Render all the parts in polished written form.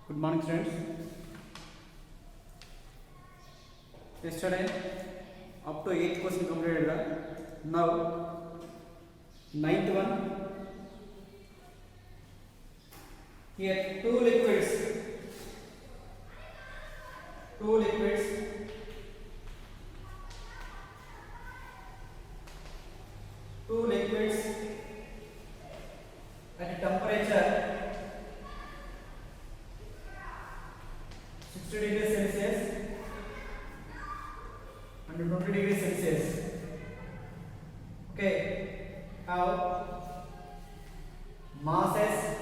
Good morning, students. Yesterday, up to 8th question completed. Now, 9th one. Here, two liquids. Two liquids at temperature 60 degrees Celsius and 20 degrees Celsius. Okay, have masses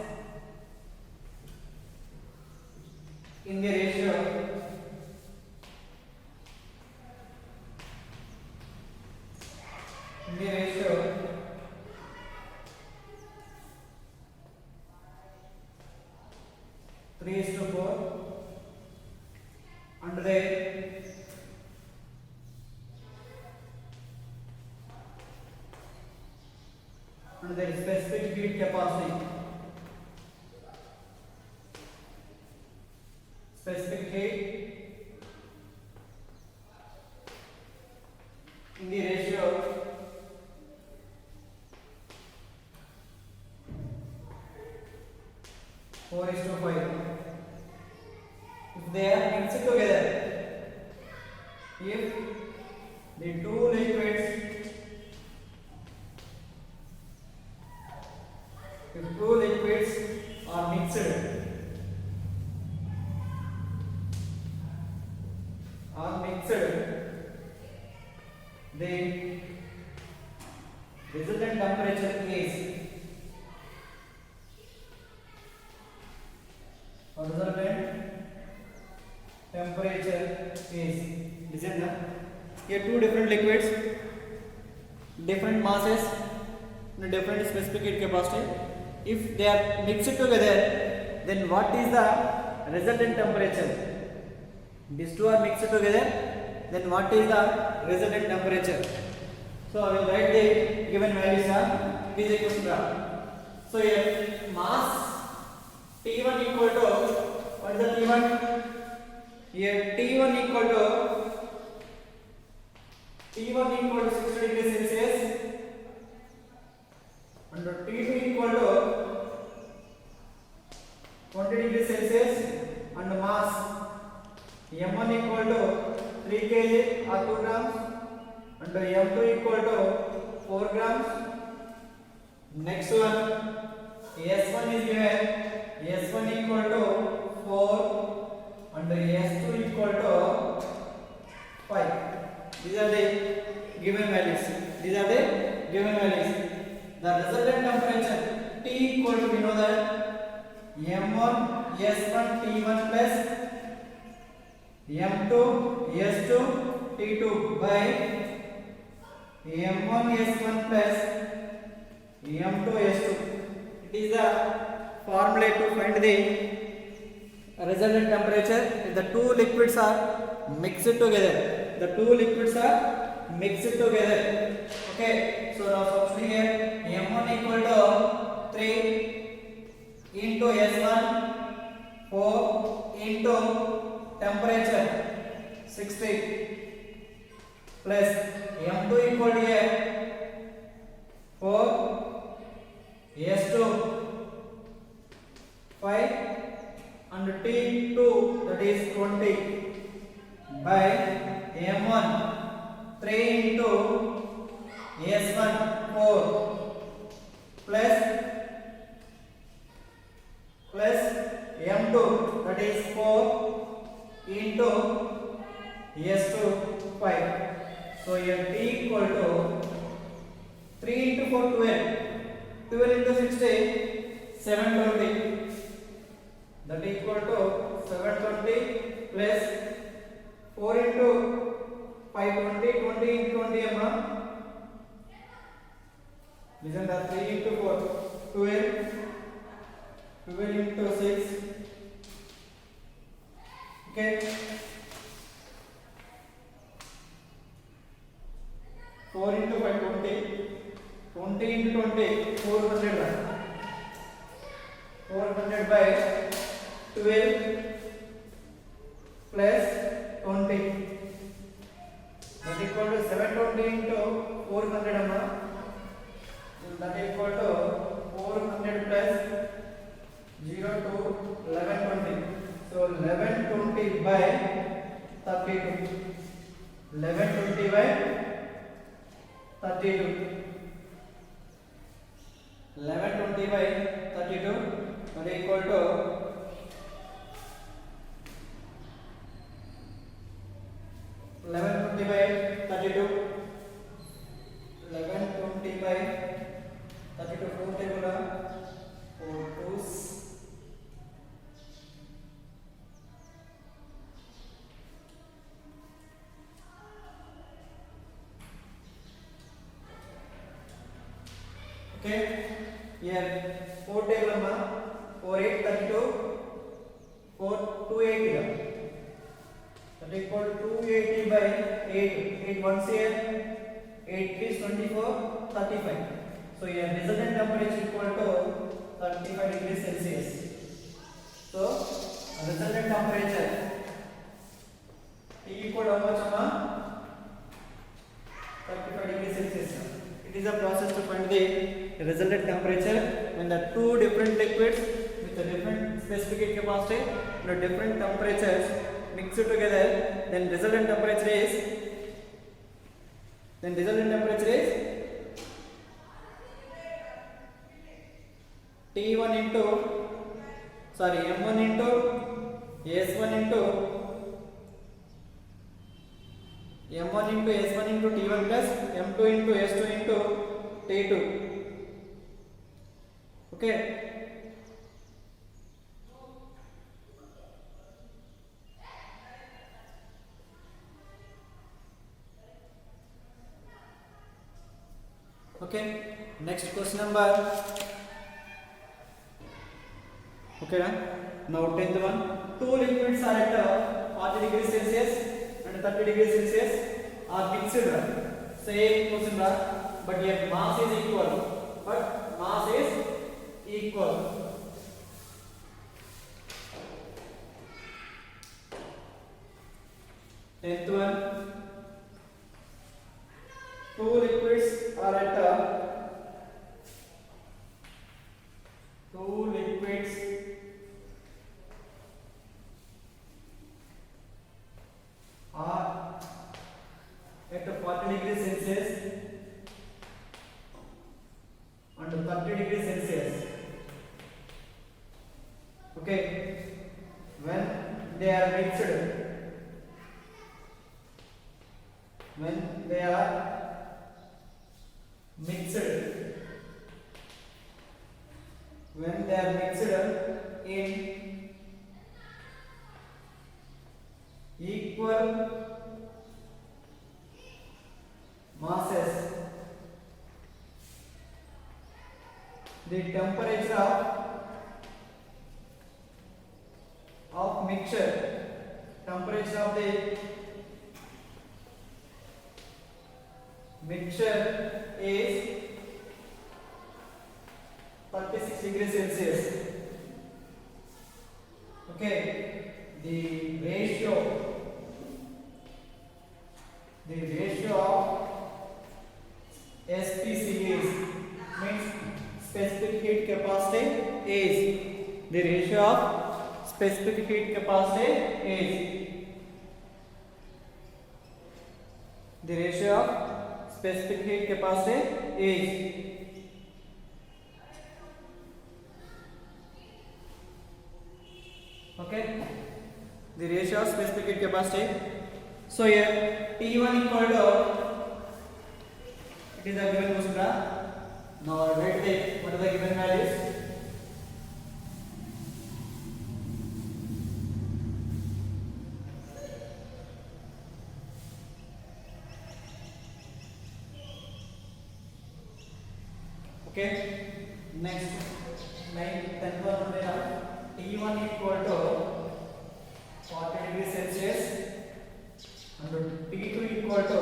in the ratio 3:4 and their specific heat capacity. Specific heat in the ratio 4:5. If they are mixed together, if the two liquids are mixed, the resultant temperature is listen now. Here two different liquids, different masses and different specific heat capacity. If they are mixed together, then what is the resultant temperature? These two are mixed together, then what is the resultant temperature? So I will write the given values. It is a question. So here mass T1 equal to, what is the T1? Here T1 equal to 60 degrees Celsius and T2 equal to 20 degrees Celsius and mass M1 equal to 3 kg or 2 grams and M2 equal to 4 grams. Next one, S1 is given, S1 equal to 4 and S2 equal to 5. These are the given values. The resultant temperature T equal to, we know that M1 S1 T1 plus M2 S2 T2 by M1 S1 plus M2 S2. It is the formula to find the resultant temperature if the two liquids are mixed together. Okay, so now substitute here M1 equal to 3 into S1 4 into temperature 60 plus M2 equal to 4 S2 5 and T2 that is 20 by M1 3 into S1 4 plus M2 that is 4 into S2 5. So here T equal to 3 into 4 12 into 60 720, that equal to 720 plus 4 into 5 20 into 20 listen, that 3 into 4 12 into 6. Okay, 4 into 5 20 into 20 400 by 12 plus 20, that equal to 720 into 400 amma, that equal to 400 plus 0 to 1120. So 1120 by 32. 1120 by 32. 1120 by 32, that equal to 1120 by 32. 1120 by 32 4 table 4 2s. Okay, here 4 table amma 4 8 32 4 280 that equal to 280 by 8 8 1 here 8 is 24 35. So here resultant temperature equal to 35 degrees Celsius. So resultant temperature T equal to how much amma 35 degrees Celsius. It is a process to find the resultant temperature when the two different liquids with a different specific heat capacity and different temperatures mixed together, then resultant temperature is T1 into M1 into S1 into M1 into S1 into T1 plus M2 into S2 into T2. Okay. Okay. Next question number. Okay. Now 10th one. Two liquids are at 40 degrees Celsius and 30 degrees Celsius are mixed. Same question, but yet mass is equal. Tenth one. Two liquids are at at 40 degrees Celsius and 30 degrees Celsius. Okay, when they are mixed, in equal masses, the temperature of mixture, temperature of the mixture is 36 degrees Celsius. Okay, the ratio of SPC is means specific heat capacity is the ratio of specific heat capacity is okay, the ratio of specific heat capacity. So here T1 equal to, it is a given question. Now write what are the given values. Okay, next 10th one T1 equal to 40 degrees Celsius and T2 equal to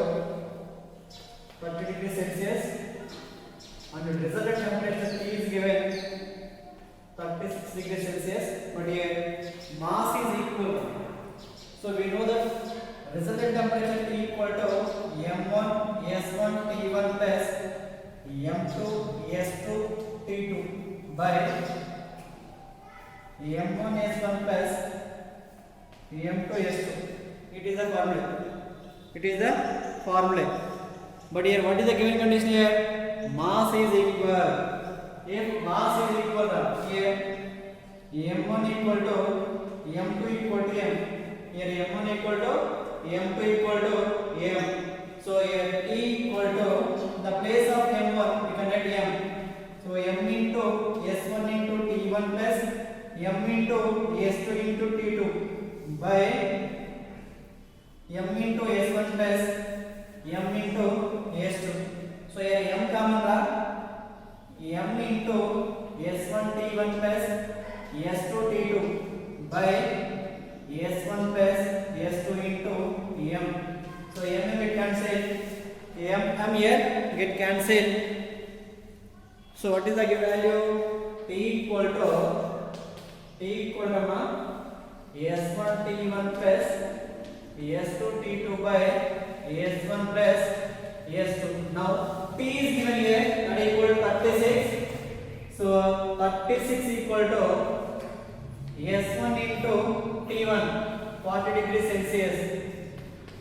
30 degrees Celsius and the resultant temperature T is given 36 degrees Celsius, but here So we know that resultant temperature T equal to M1 S1 T1 plus M2 S2 T2 by M1 S1 plus M2 S2. It is a formula. It is the formula. But here what is the given condition here? Mass is equal. If mass is equal, here M1 equal to M2 equal to M. Here M1 equal to M2 equal to M. So here T equal to the place of M1 we can write M. So M into S1 into T1 plus M into S2 into T2 by M into S1 plus M into S2. So here M common M into S1 T1 plus S2 T2 by S1 plus S2 into M. So M get cancelled. M here get cancelled. So what is the given value? T equal to S1 T1 plus S2 T2 by S1 plus S2. Now T is given here and equal to 36. So 36 equal to S1 into T1 40 degrees Celsius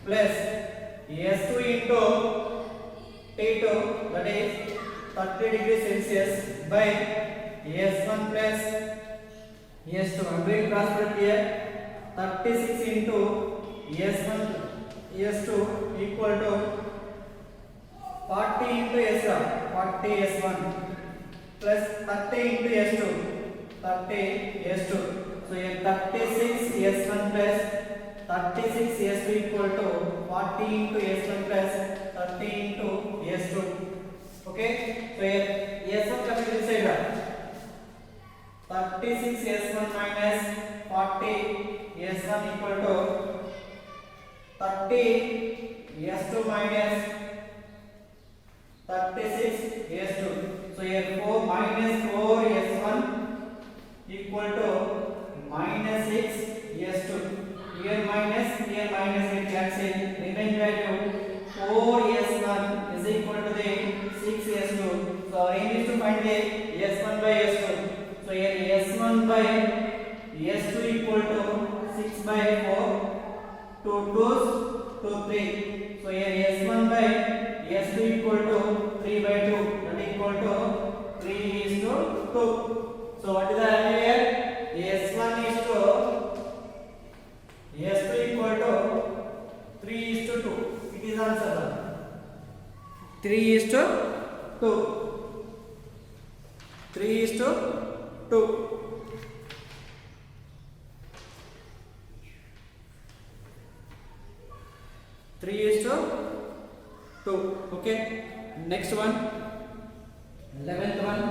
plus S2 into T2 that is 30 degrees Celsius by S1 plus S2. I am doing cross product here. 36 into S1 S2 equal to 40 into S1 40 S1 plus 30 into S2 30 S2. So here 36 S1 plus 36 S2 equal to 40 into S1 plus 30 into S2. Okay. So here S1 coming this side. 36 S1 minus 40 S1 equal to 30 S2 minus 36 S2. So here 4 minus 4 S1 equal to minus 6 S2. Here minus it cancel. Remaining value 4 S1 is equal to the 6 S2. So our aim is to find the S1 by S2. So here S1 by S2 equal to 6 by 4. 2 2s 2 3. So here S1 by S2 equal to 3 by 2. That equal to 3 is to 2. So what is the value here? S1 is to S2 equal to 3 is to 2. It is answer. 3 is to 2. 3 is to 2. Three is to 2. Okay. Next one. 11th one.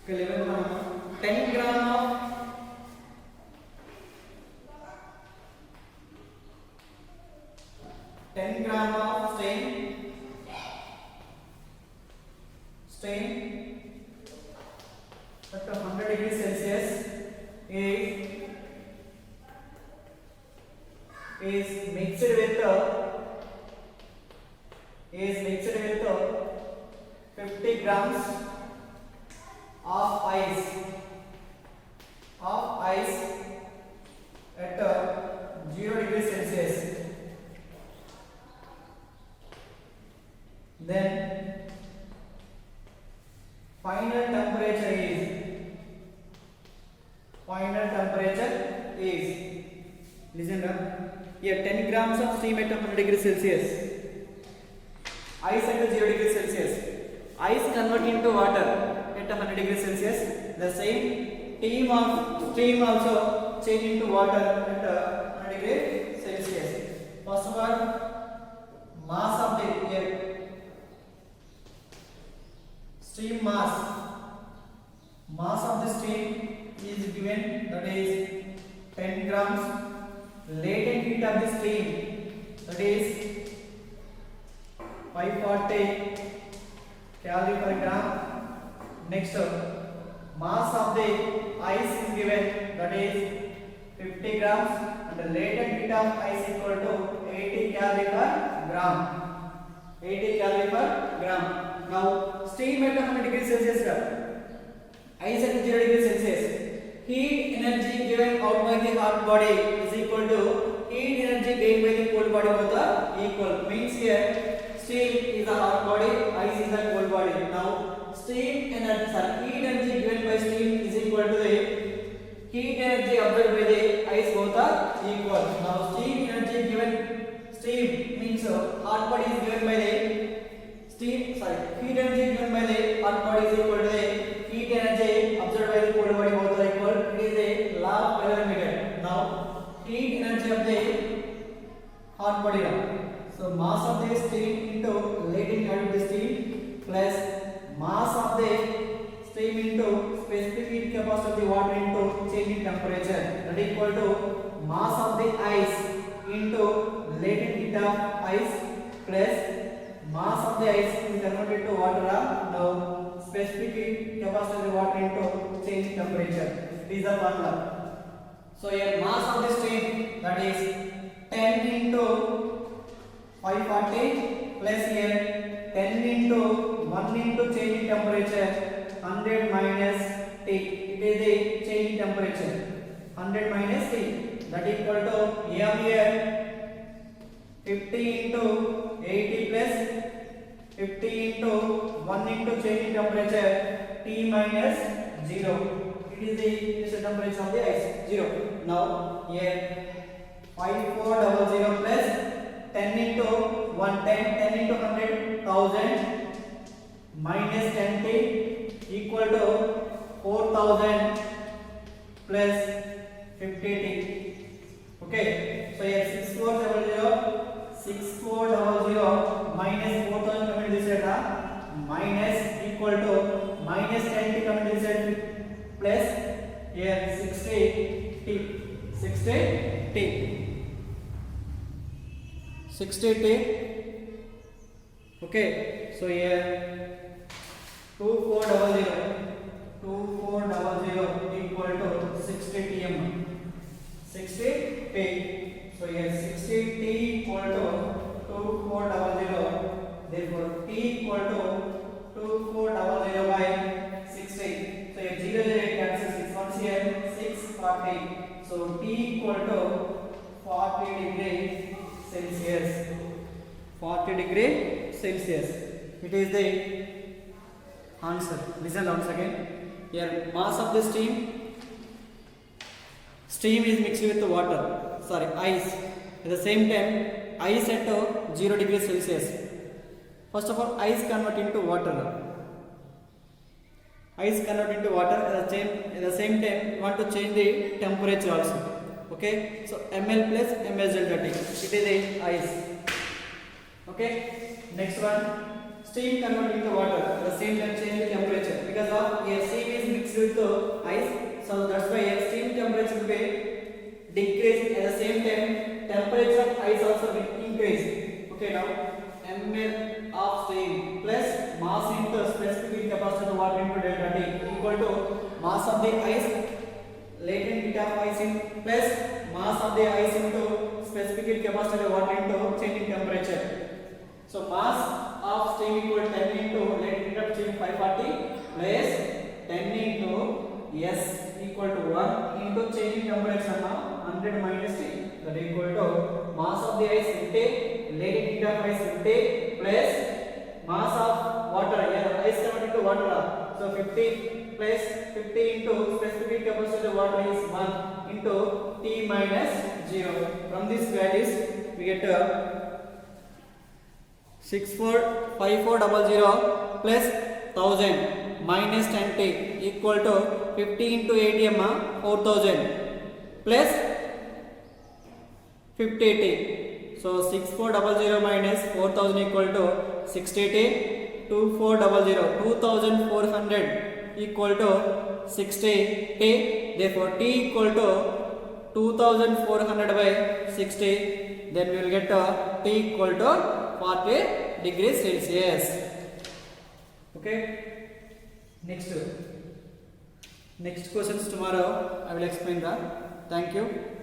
Okay, 11th one. 10 gram of 10 gram of stain at 100 degrees Celsius is mixed with 50 grams of ice at 0 degrees Celsius. Then final temperature is listen up here 10 grams of steam at 100 degrees Celsius, ice at 0 degrees Celsius, ice convert into water at 100 degrees Celsius. The same steam also change into water at 100 degrees Celsius. First of all, mass of the air. Steam mass of the steam is given, that is 10 grams. Latent heat of the steam, that is Next, mass of the ice is given, that is 50 grams, and the latent heat of ice equal to 80 calorie per gram. 80 calorie per gram. Now steam at 100 degrees Celsius, ice at 0 degrees Celsius. Heat energy given out by the hot body is equal to heat energy gained by the cold body, both are equal. Means here steam is the hot body, ice is the cold body. Now steam energy, heat energy given by steam is equal to the heat energy absorbed by the ice, both are equal. Now steam energy given, steam means hot body is given by the steam, heat energy given by the hot body is equal to the heat energy absorbed by the cold body, both are equal. It is a law of calorimeter. Now heat energy of the hot body now. So mass of the steam into latent heat of the steam plus mass of the steam into specific heat capacity of the water into change in temperature, that is equal to mass of the ice into latent heat of ice plus mass of the ice is converted to water. Now specific heat capacity of the water into change in temperature. These are formula. So here mass of the steam, that is 10 into 540 plus here 10 into 1 into change in temperature, 100 minus T. It is the change in temperature. 100 minus T, that equal to here 50 into 80 plus 50 into 1 into change in temperature, T minus 0. It is the initial temperature of the ice, 0. Now here 5400 plus 10 into 110, 10 into 100, 1000 minus 10T equal to 4000 plus 50T. Okay, so here 6400 minus 4000 coming to this side, minus equal to minus 10T coming to this side plus here 60T. 60T. 60T. Okay, so here 2400 equal to 60 Tm. 60 T. So here 60 T equal to 2400. Therefore T equal to 2400 by 60. So here 0 cancels 6 once here 640. So T equal to 40 degree Celsius. 40 degree Celsius. It is the answer. Listen once again. Here mass of the steam. Steam is mixed with water. Ice. At the same time, ice at 0 degrees Celsius. First of all, ice convert into water. Ice convert into water. At the same time, we want to change the temperature also. Okay. So ml plus ms delta T. It is the ice. Okay. Next one. Steam convert into water. At the same time, change the temperature because of here steam is mixed with the ice. So that's why here steam temperature will be decrease. At the same time, temperature of ice also will increase. Okay, now ml of steam plus mass into specific heat capacity of the water into delta T equal to mass of the ice, latent heat of ice in plus mass of the ice into specific heat capacity of the water into change in temperature. So mass of steam equal to 10 into latent heat of steam 540 plus 10 into S equal to 1 into change in temperature now 100 minus T, that equal to mass of the ice 50, latent heat of ice 50 plus mass of water, here ice converted to water. So 50 plus 50 into specific heat capacity of the water is 1 into T minus 0. From these values we get 5400 plus 1000 minus 10T equal to 50 into 80 4000 plus 50T. So 6400 minus 4000 equal to 60T. 2400 2400 equal to 60T. Therefore T equal to 2400 by 60. Then we will get T equal to 40 degrees Celsius. Okay. Next questions tomorrow I will explain that. Thank you.